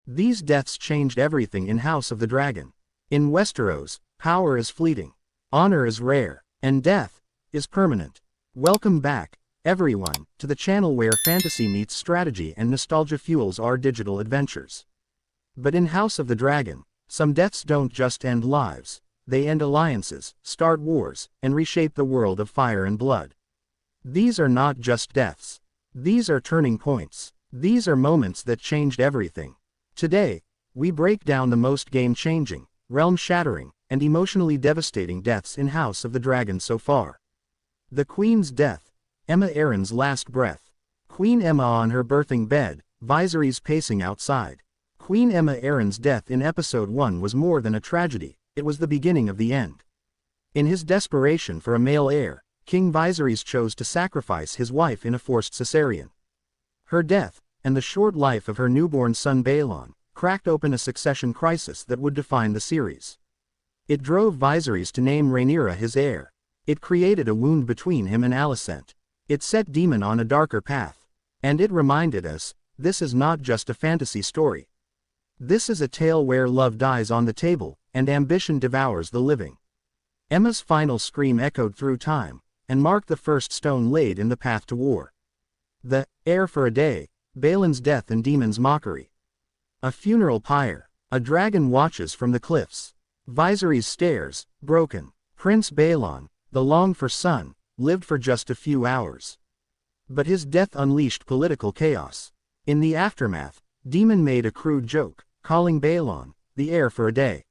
These deaths changed everything in House of the Dragon. In Westeros, power is fleeting, honor is rare, and death is permanent. Welcome back, everyone, to the channel where fantasy meets strategy and nostalgia fuels our digital adventures. But in House of the Dragon, some deaths don't just end lives, they end alliances, start wars, and reshape the world of fire and blood. These are not just deaths. These are turning points. These are moments that changed everything. Today, we break down the most game-changing, realm-shattering, and emotionally devastating deaths in House of the Dragon so far. The Queen's death, Aemma Arryn's last breath. Queen Aemma on her birthing bed, Viserys pacing outside. Queen Aemma Arryn's death in Episode 1 was more than a tragedy, it was the beginning of the end. In his desperation for a male heir, King Viserys chose to sacrifice his wife in a forced cesarean. Her death, and the short life of her newborn son Balon, cracked open a succession crisis that would define the series. It drove Viserys to name Rhaenyra his heir. It created a wound between him and Alicent. It set Daemon on a darker path. And it reminded us, this is not just a fantasy story. This is a tale where love dies on the table, and ambition devours the living. Aemma's final scream echoed through time, and marked the first stone laid in the path to war. The heir for a day, Balon's death and Daemon's mockery. A funeral pyre. A dragon watches from the cliffs. Viserys stares, broken. Prince Balon, the longed-for son, lived for just a few hours. But his death unleashed political chaos. In the aftermath, Daemon made a crude joke, calling Balon the heir for a day.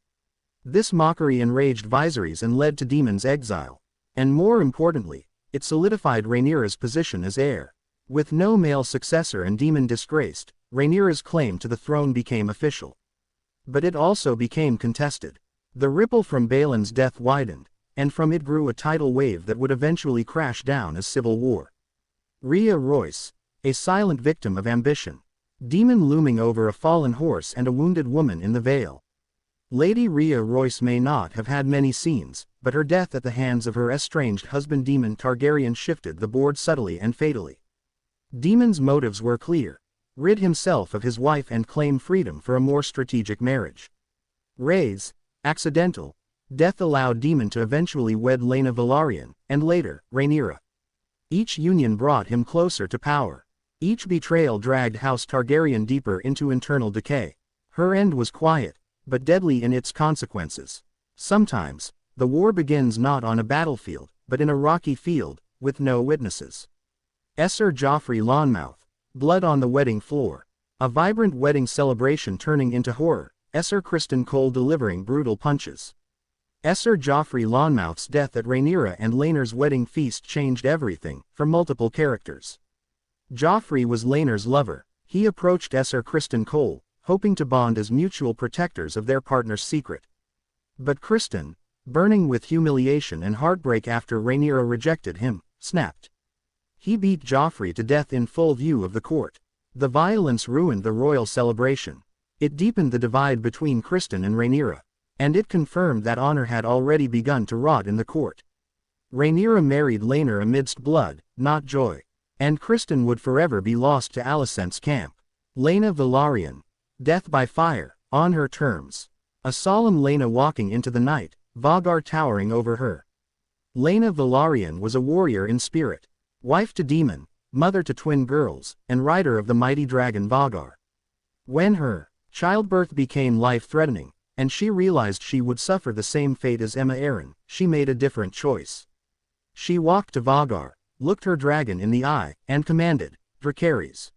This mockery enraged Viserys and led to Daemon's exile. And more importantly, it solidified Rhaenyra's position as heir. With no male successor and Daemon disgraced, Rhaenyra's claim to the throne became official. But it also became contested. The ripple from Balon's death widened, and from it grew a tidal wave that would eventually crash down as civil war. Rhea Royce, a silent victim of ambition. Daemon looming over a fallen horse and a wounded woman in the Vale. Lady Rhea Royce may not have had many scenes, but her death at the hands of her estranged husband Daemon Targaryen shifted the board subtly and fatally. Daemon's motives were clear: rid himself of his wife and claim freedom for a more strategic marriage. Rhae's accidental death allowed Daemon to eventually wed Laena Velaryon, and later, Rhaenyra. Each union brought him closer to power. Each betrayal dragged House Targaryen deeper into internal decay. Her end was quiet, but deadly in its consequences. Sometimes, the war begins not on a battlefield, but in a rocky field, with no witnesses. Sir Joffrey Lonmouth, blood on the wedding floor. A vibrant wedding celebration turning into horror, Sir Criston Cole delivering brutal punches. Sir Joffrey Lonmouth's death at Rhaenyra and Laena's wedding feast changed everything, for multiple characters. Joffrey was Laena's lover. He approached Sir Criston Cole, hoping to bond as mutual protectors of their partner's secret. But Criston, burning with humiliation and heartbreak after Rhaenyra rejected him, snapped. He beat Joffrey to death in full view of the court. The violence ruined the royal celebration. It deepened the divide between Criston and Rhaenyra, and it confirmed that honor had already begun to rot in the court. Rhaenyra married Laena amidst blood, not joy. And Criston would forever be lost to Alicent's camp. Laena Velaryon, death by fire, on her terms. A solemn Laena walking into the night, Vhagar towering over her. Laena Velaryon was a warrior in spirit. Wife to Daemon, mother to twin girls, and rider of the mighty dragon Vhagar. When her childbirth became life-threatening, and she realized she would suffer the same fate as Aemma Arryn, she made a different choice. She walked to Vhagar, looked her dragon in the eye, and commanded, "Dracarys."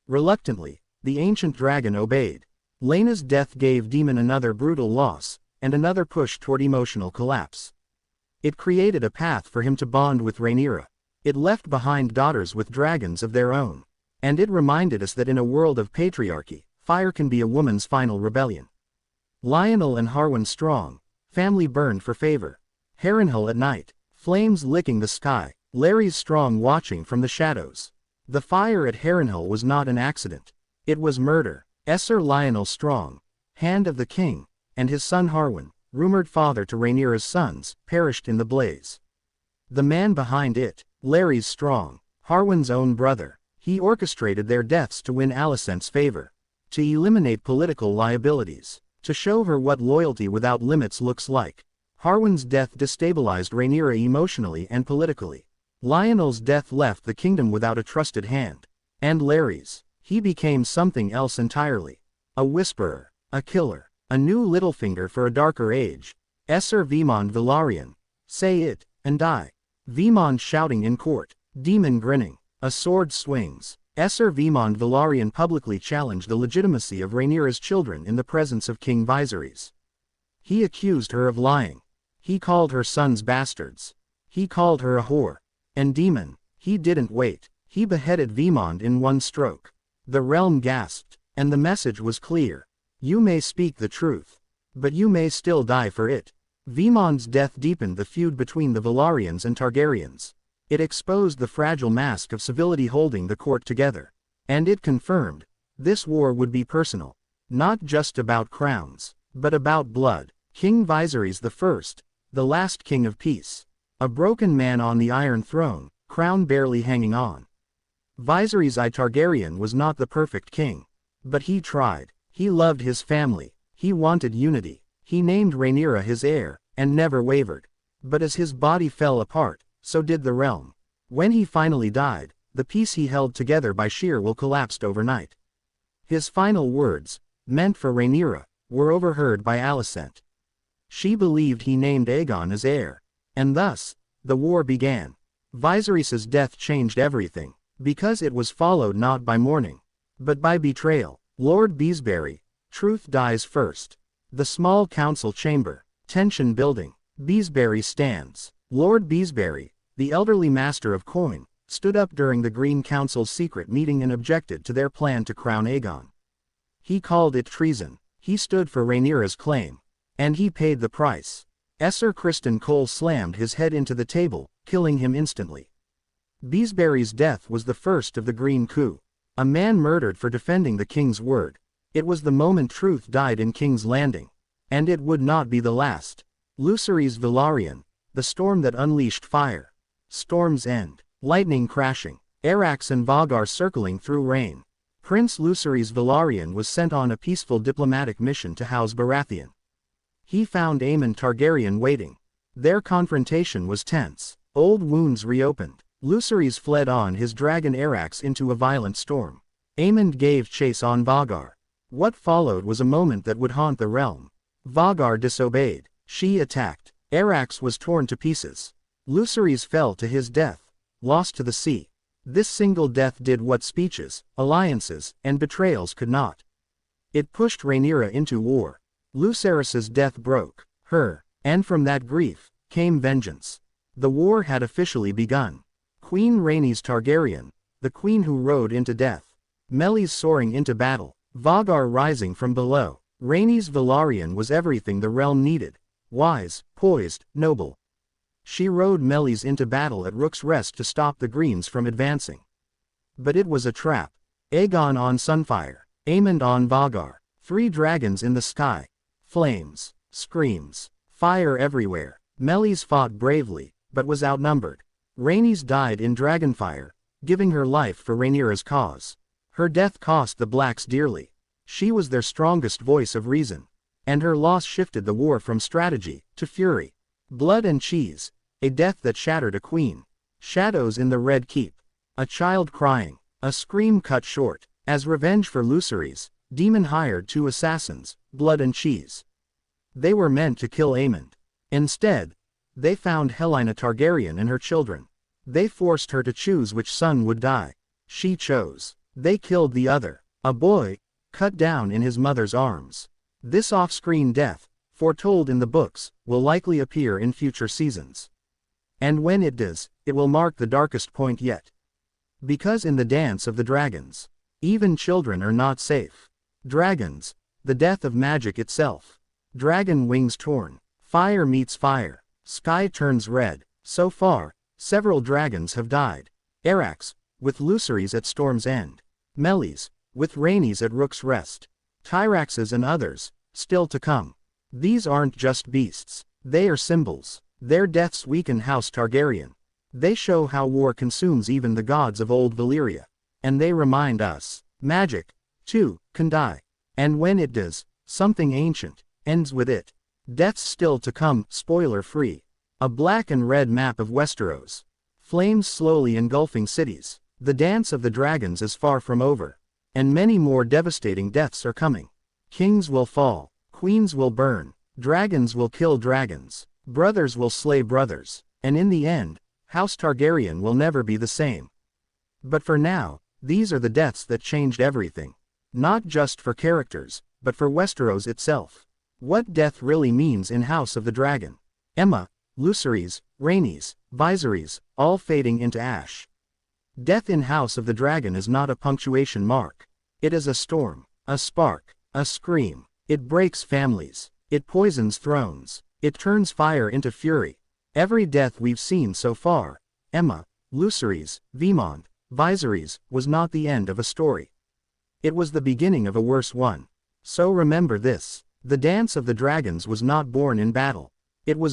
Reluctantly, the ancient dragon obeyed. Laena's death gave Daemon another brutal loss, and another push toward emotional collapse. It created a path for him to bond with Rhaenyra. It left behind daughters with dragons of their own. And it reminded us that in a world of patriarchy, fire can be a woman's final rebellion. Lionel and Harwin strong, family burned for favor. Harrenhal at night, flames licking the sky, Larys strong watching from the shadows. The fire at Harrenhal was not an accident. It was murder. Sir Lionel strong, hand of the king, and his son Harwin, rumored father to Rhaenyra's sons, perished in the blaze. The man behind it, Larys strong, Harwin's own brother, he orchestrated their deaths to win Alicent's favor. to eliminate political liabilities, to show her what loyalty without limits looks like. Harwin's death destabilized Rhaenyra emotionally and politically. Lionel's death left the kingdom without a trusted hand. And Larry's, he became something else entirely. A whisperer, a killer, a new Littlefinger for a darker age. Esser Vaemond Velaryon, say it, and die. Vaemond shouting in court, demon grinning, a sword swings. Esser Vaemond Velaryon publicly challenged the legitimacy of Rhaenyra's children in the presence of King Viserys. He accused her of lying. He called her sons bastards. He called her a whore. And demon, he didn't wait. He beheaded Vaemond in one stroke. The realm gasped, and the message was clear. You may speak the truth, but you may still die for it. Vaemond's death deepened the feud between the Velaryons and Targaryens. It exposed the fragile mask of civility holding the court together. And it confirmed, this war would be personal. Not just about crowns, but about blood. King Viserys I, the last king of peace. A broken man on the Iron Throne, crown barely hanging on. Viserys I Targaryen was not the perfect king. But he tried. He loved his family. He wanted unity. He named Rhaenyra his heir, and never wavered. But as his body fell apart, so did the realm. When he finally died, the peace he held together by sheer will collapsed overnight. His final words, meant for Rhaenyra, were overheard by Alicent. She believed he named Aegon as heir. And thus, the war began. Viserys's death changed everything, because it was followed not by mourning, but by betrayal. Lord Beesbury, truth dies first. The small council chamber, tension building. Beesbury stands. Lord Beesbury, the elderly master of coin, stood up during the Green Council's secret meeting and objected to their plan to crown Aegon. He called it treason. He stood for Rhaenyra's claim. And he paid the price. Esser Criston Cole slammed his head into the table, killing him instantly. Beesbury's death was the first of the Green Coup. A man murdered for defending the king's word. It was the moment truth died in King's Landing. And it would not be the last. Lucerys Velaryon, the storm that unleashed fire. Storm's End. Lightning crashing. Arax and Vhagar circling through rain. Prince Lucerys Velaryon was sent on a peaceful diplomatic mission to House Baratheon. He found Aemon Targaryen waiting. Their confrontation was tense. Old wounds reopened. Lucerys fled on his dragon Arax into a violent storm. Aemon gave chase on Vhagar. What followed was a moment that would haunt the realm. Vhagar disobeyed. She attacked. Arax was torn to pieces. Lucerys fell to his death, lost to the sea. This single death did what speeches, alliances, and betrayals could not. It pushed Rhaenyra into war. Lucerys's death broke her, and from that grief came vengeance. The war had officially begun. Queen Rhaenys Targaryen, the queen who rode into death. Meleys soaring into battle. Vhagar rising from below. Rhaenys Velaryon was everything the realm needed. Wise, poised, noble. She rode Meleys into battle at Rook's Rest to stop the Greens from advancing. But it was a trap. Aegon on Sunfire. Aemond on Vhagar. 3 dragons in the sky. Flames. Screams. Fire everywhere. Meleys fought bravely, but was outnumbered. Rhaenys died in dragonfire, giving her life for Rhaenyra's cause. Her death cost the Blacks dearly. She was their strongest voice of reason. And her loss shifted the war from strategy to fury. Blood and cheese. A death that shattered a queen. Shadows in the Red Keep. A child crying. A scream cut short. As revenge for Lucerys, Daemon hired 2 assassins, Blood and Cheese. They were meant to kill Aemond. Instead, they found Helaena Targaryen and her children. They forced her to choose which son would die. She chose. They killed the other, a boy, cut down in his mother's arms. This off-screen death, foretold in the books, will likely appear in future seasons. And when it does, it will mark the darkest point yet. Because in the dance of the dragons, even children are not safe. Dragons, the death of magic itself. Dragon wings torn. Fire meets fire. Sky turns red. So far, several dragons have died. Arax, with Lucerys at Storm's End. Meleys, with Rhaenys at Rook's Rest. Tyraxes and others, still to come. These aren't just beasts. They are symbols. Their deaths weaken House Targaryen. They show how war consumes even the gods of old Valyria. And they remind us, magic, too, can die. And when it does, something ancient ends with it. Death's still to come, spoiler-free. A black and red map of Westeros. Flames slowly engulfing cities. The dance of the dragons is far from over. And many more devastating deaths are coming. Kings will fall. Queens will burn. Dragons will kill dragons. Brothers will slay brothers. And in the end, House Targaryen will never be the same. But for now, these are the deaths that changed everything. Not just for characters, but for Westeros itself. What death really means in House of the Dragon. Aemma, Viserys, Rhaenys, Viserys, all fading into ash. Death in House of the Dragon is not a punctuation mark. It is a storm, a spark, a scream. It breaks families. It poisons thrones. It turns fire into fury. Every death we've seen so far, Aemma, Viserys, Viserys, Viserys, was not the end of a story. It was the beginning of a worse one. So remember this. The dance of the dragons was not born in battle. It was